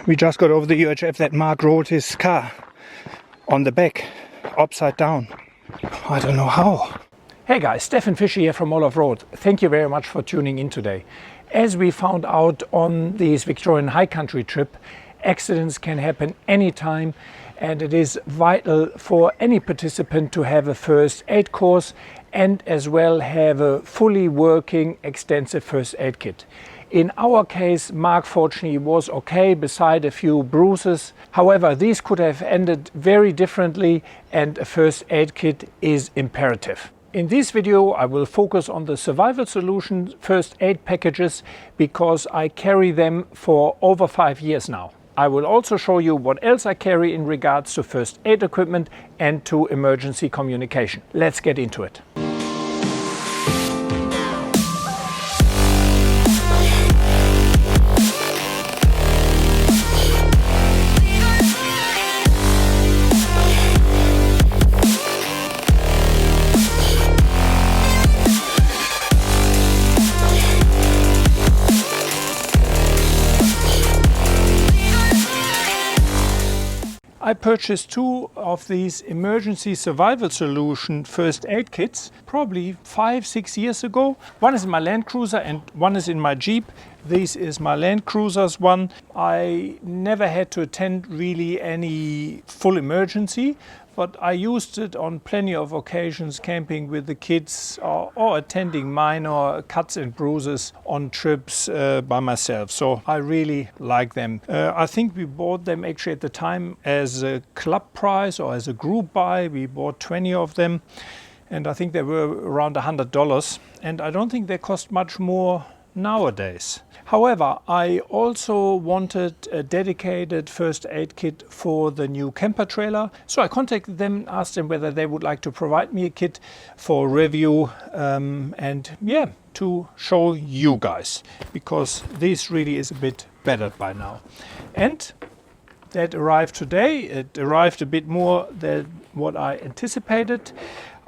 We just got over the UHF that Mark rode his car on the back, upside down. I don't know how. Hey guys, Stefan Fischer here from All Off Road. Thank you very much for tuning in today. As we found out on this Victorian High Country trip, accidents can happen anytime, and it is vital for any participant to have a first aid course and as well have a fully working extensive first aid kit. In our case, Mark fortunately was okay beside a few bruises. However, these could have ended very differently and a first aid kit is imperative. In this video, I will focus on the Survival Solutions first aid packages because I carry them for over 5 years now. I will also show you what else I carry in regards to first aid equipment and to emergency communication. Let's get into it. I purchased 2 of these emergency survival solution first aid kits probably 5-6 years ago. One is in my Land Cruiser and one is in my Jeep. This is my Land Cruiser's one. I never had to attend really any full emergency, but I used it on plenty of occasions camping with the kids or attending minor cuts and bruises on trips by myself. So I really like them. I think we bought them actually at the time as a club price or as a group buy. We bought 20 of them and I think they were around $100, and I don't think they cost much more nowadays. However, I also wanted a dedicated first aid kit for the new camper trailer. So I contacted them and asked them whether they would like to provide me a kit for review and to show you guys, because this really is a bit better by now. And that arrived today. It arrived a bit more than what I anticipated.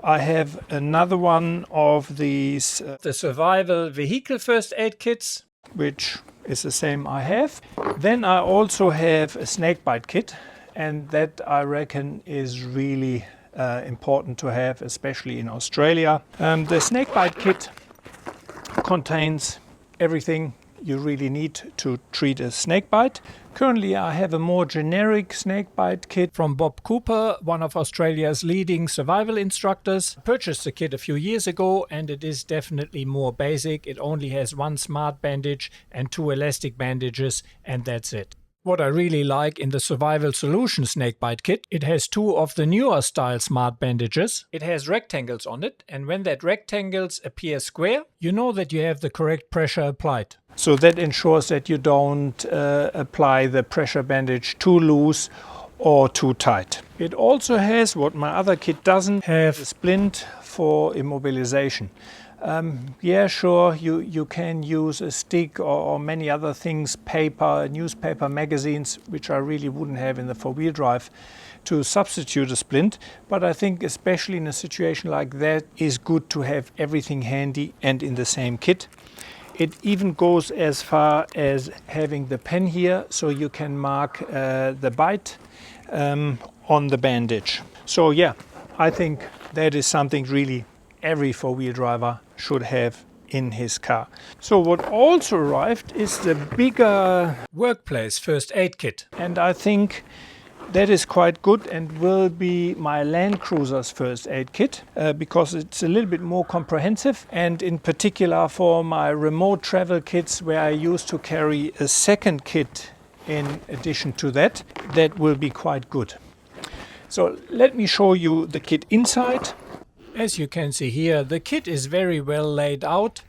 I have another one of these the survival vehicle first aid kits, which is the same I have. Then I also have a snake bite kit, and that I reckon is really important to have, especially in Australia. The snake bite kit contains everything you really need to treat a snake bite. Currently I have a more generic snake bite kit from Bob Cooper, one of Australia's leading survival instructors. I purchased the kit a few years ago and it is definitely more basic. It only has 1 smart bandage and 2 elastic bandages, and that's it. What I really like in the Survival Solutions snakebite kit, it has 2 of the newer style smart bandages. It has rectangles on it, and when that rectangles appear square, you know that you have the correct pressure applied. So that ensures that you don't apply the pressure bandage too loose or too tight. It also has, what my other kit doesn't have, a splint for immobilization. Yeah, sure, you can use a stick or many other things, paper, newspaper, magazines, which I really wouldn't have in the 4-wheel drive, to substitute a splint. But I think especially in a situation like that, is good to have everything handy and in the same kit. It even goes as far as having the pen here, so you can mark the bite on the bandage. So yeah, I think that is something really every 4-wheel driver should have in his car. So what also arrived is the bigger workplace first aid kit, and I think that is quite good and will be my Land Cruiser's first aid kit because it's a little bit more comprehensive, and in particular for my remote travel kits where I used to carry a second kit in addition to that, that will be quite good. So let me show you the kit inside. As you can see here, the kit is very well laid out,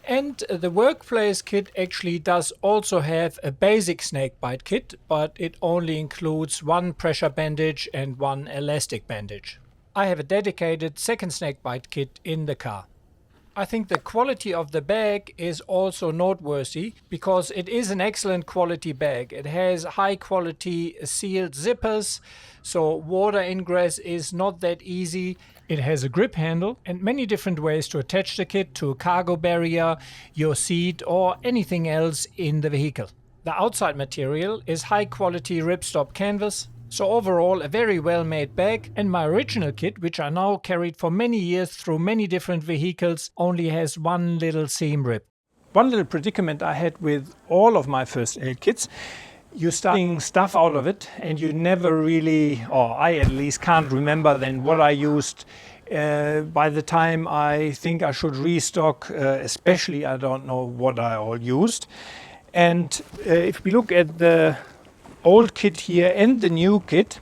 and the workplace kit actually does also have a basic snakebite kit, but it only includes 1 pressure bandage and 1 elastic bandage. I have a dedicated second snakebite kit in the car. I think the quality of the bag is also noteworthy because it is an excellent quality bag. It has high quality sealed zippers, so water ingress is not that easy. It has a grip handle and many different ways to attach the kit to a cargo barrier, your seat or anything else in the vehicle. The outside material is high quality ripstop canvas, so overall a very well made bag, and my original kit, which I now carried for many years through many different vehicles, only has one little seam rip. One little predicament I had with all of my first aid kits, you start taking stuff out of it and you never really, or I at least can't remember then what I used. By the time I think I should restock, especially I don't know what I all used. And if we look at the old kit here and the new kit,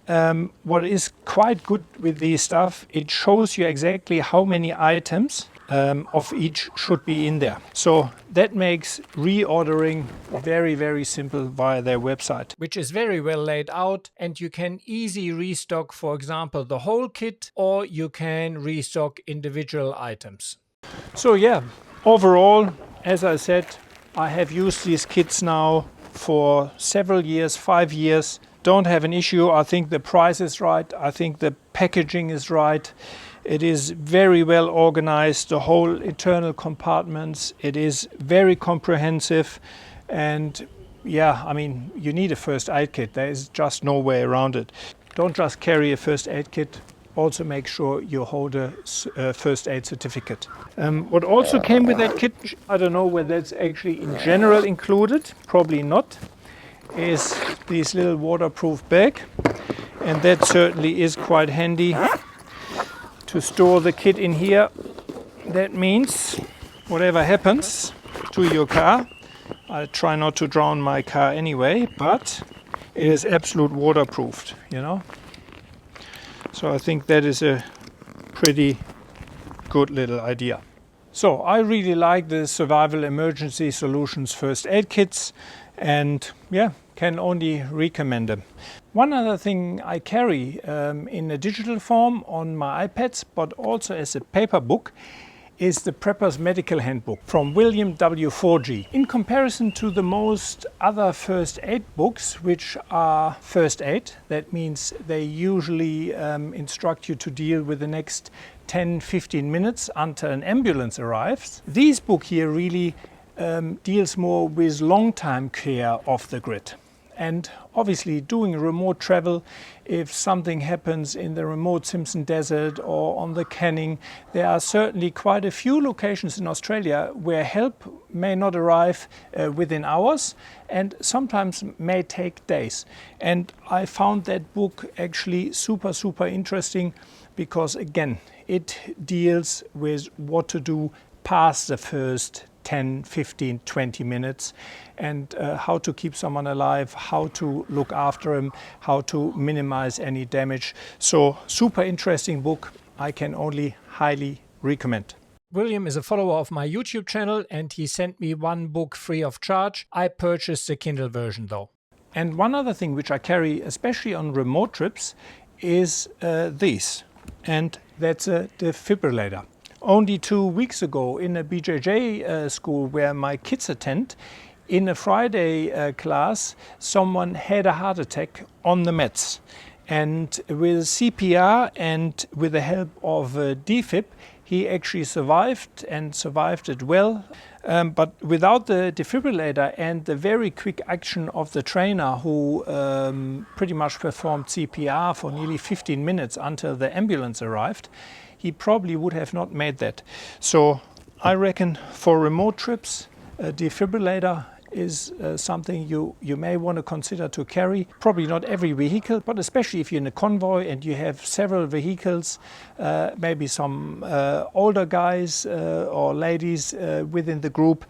what is quite good with this stuff, it shows you exactly how many items of each should be in there. So that makes reordering very, very simple via their website, which is very well laid out, and you can easily restock, for example, the whole kit, or you can restock individual items. So yeah, overall, as I said, I have used these kits now for several years, 5 years. Don't have an issue. I think the price is right. I think the packaging is right. It is very well organized, the whole internal compartments. It is very comprehensive. And yeah, I mean, you need a first aid kit. There is just no way around it. Don't just carry a first aid kit. Also make sure you hold a first aid certificate. What also came with that kit, I don't know whether that's actually in general included, probably not, is this little waterproof bag. And that certainly is quite handy to store the kit in here. That means whatever happens to your car, I try not to drown my car anyway, but it is absolute waterproofed, you know. So I think that is a pretty good little idea. So I really like the Survival Emergency Solutions first aid kits, and yeah, can only recommend them. One other thing I carry in a digital form on my iPads, but also as a paper book, is the Prepper's Medical Handbook from William W. Forgy. In comparison to the most other first aid books, which are first aid, that means they usually instruct you to deal with the next 10-15 minutes until an ambulance arrives. This book here really deals more with long-time care of the grid. And obviously doing remote travel, if something happens in the remote Simpson Desert or on the Canning, there are certainly quite a few locations in Australia where help may not arrive within hours and sometimes may take days. And I found that book actually super interesting because again, it deals with what to do past the first 10, 15, 20 minutes and how to keep someone alive, how to look after him, how to minimize any damage. So super interesting book. I can only highly recommend. William is a follower of my YouTube channel and he sent me one book free of charge. I purchased the Kindle version though. And one other thing which I carry, especially on remote trips, is this. And that's a defibrillator. Only 2 weeks ago in a BJJ school where my kids attend, in a Friday class, someone had a heart attack on the mats. And with CPR and with the help of defib, he actually survived and survived it well. But without the defibrillator and the very quick action of the trainer who pretty much performed CPR for nearly 15 minutes until the ambulance arrived, he probably would have not made that. So I reckon for remote trips, a defibrillator is something you may want to consider to carry. Probably not every vehicle, but especially if you're in a convoy and you have several vehicles, maybe some older guys or ladies within the group,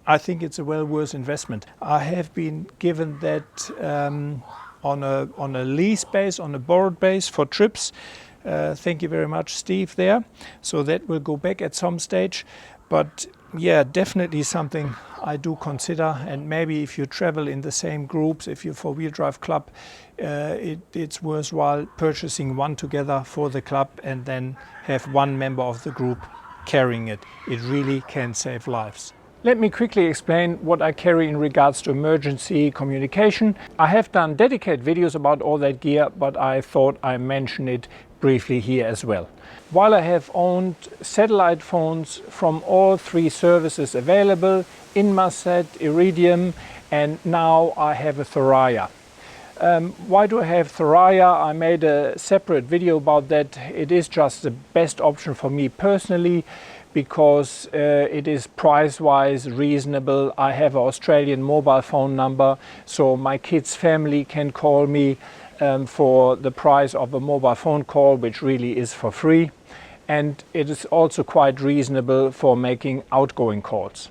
I think it's a well worth investment. I have been given that on a lease base, on a borrowed base for trips. Thank you very much, Steve, there. So that will go back at some stage. But yeah, definitely something I do consider. And maybe if you travel in the same groups, if you're for wheel drive club, it's worthwhile purchasing one together for the club and then have one member of the group carrying it. It really can save lives. Let me quickly explain what I carry in regards to emergency communication. I have done dedicated videos about all that gear, but I thought I mention it briefly here as well. While I have owned satellite phones from all three services available, Inmarsat, Iridium and now I have a Thuraya. Why do I have Thuraya? I made a separate video about that. It is just the best option for me personally, because it is price-wise reasonable. I have an Australian mobile phone number, so my kids' family can call me for the price of a mobile phone call, which really is for free. And it is also quite reasonable for making outgoing calls.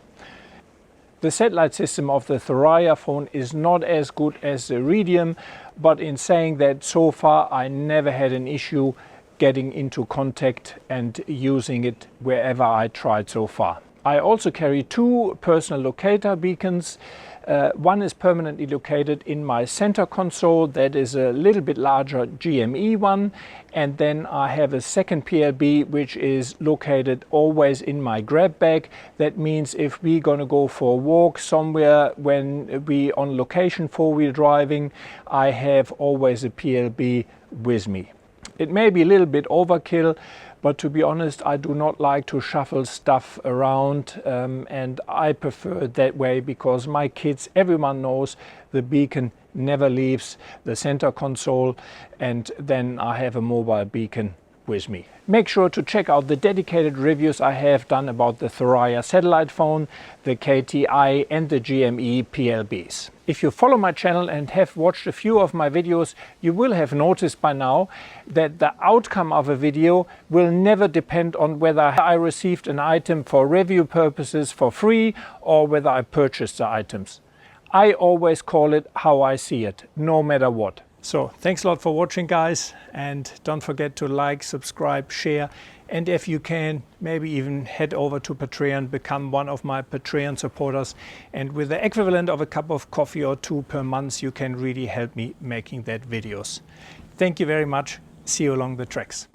The satellite system of the Thuraya phone is not as good as the Iridium, but in saying that, so far I never had an issue getting into contact and using it wherever I tried so far. I also carry two personal locator beacons. One is permanently located in my center console. That is a little bit larger GME one. And then I have a second PLB, which is located always in my grab bag. That means if we're going to go for a walk somewhere when we on location 4-wheel driving, I have always a PLB with me. It may be a little bit overkill, but to be honest, I do not like to shuffle stuff around, and I prefer it that way, because my kids, everyone knows the beacon never leaves the center console, and then I have a mobile beacon with me. Make sure to check out the dedicated reviews I have done about the Thuraya satellite phone, the KTI and the GME PLBs. If you follow my channel and have watched a few of my videos, you will have noticed by now that the outcome of a video will never depend on whether I received an item for review purposes for free or whether I purchased the items. I always call it how I see it, no matter what. So thanks a lot for watching, guys, and don't forget to like, subscribe, share, and if you can, maybe even head over to Patreon, become one of my Patreon supporters, and with the equivalent of a cup of coffee or two per month, you can really help me making that videos. Thank you very much. See you along the tracks.